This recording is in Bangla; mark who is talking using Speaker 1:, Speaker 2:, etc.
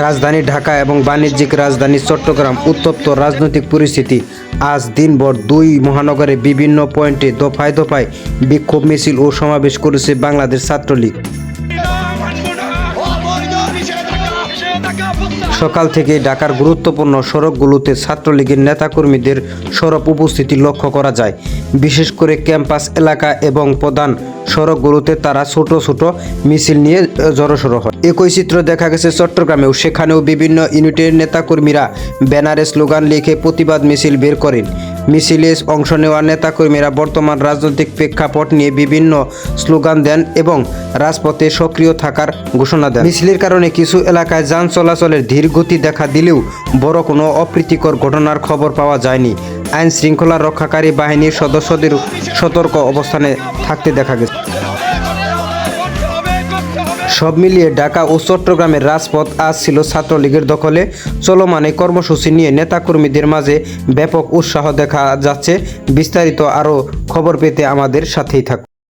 Speaker 1: রাজধানী ঢাকা এবং বাণিজ্যিক রাজধানী চট্টগ্রাম উত্তপ্ত রাজনৈতিক পরিস্থিতি। আজ দিনভর দুই মহানগরে বিভিন্ন পয়েন্টে দফায় দফায় বিক্ষোভ মিছিল ও সমাবেশ করেছে বাংলাদেশ ছাত্রলীগ। সকাল থেকে ঢাকার গুরুত্বপূর্ণ সড়কগুলোতে ছাত্রলীগের নেতাকর্মীদের সরব উপস্থিতি লক্ষ্য করা যায়। বিশেষ করে ক্যাম্পাস এলাকা এবং প্রধান সড়কগুলোতে তারা ছোট ছোট মিছিল নিয়ে জড়সড় হয়। একই চিত্র দেখা গেছে চট্টগ্রামেও। সেখানেও বিভিন্ন ইউনিটের নেতাকর্মীরা ব্যানারে স্লোগান লিখে প্রতিবাদ মিছিল বের করেন। মিছিলে অংশ নেওয়া নেতাকর্মীরা বর্তমান রাজনৈতিক প্রেক্ষাপট নিয়ে বিভিন্ন স্লোগান দেন এবং রাজপথে সক্রিয় থাকার ঘোষণা দেন। মিছিলের কারণে কিছু এলাকায় যান চলাচলের ধীর গতি দেখা দিলেও বড় কোনো অপ্রীতিকর ঘটনার খবর পাওয়া যায়নি। আইন শৃঙ্খলা রক্ষাকারী বাহিনীর সদস্যদের সতর্ক অবস্থানে থাকতে দেখা গেছে। সব মিলিয়ে ঢাকা ও চট্টগ্রামের রাজপথ আজ ছিল ছাত্রলীগের দখলে। চলমান এই কর্মসূচি নিয়ে নেতাকর্মীদের মাঝে ব্যাপক উৎসাহ দেখা যাচ্ছে। বিস্তারিত আরও খবর পেতে আমাদের সাথেই থাকুন।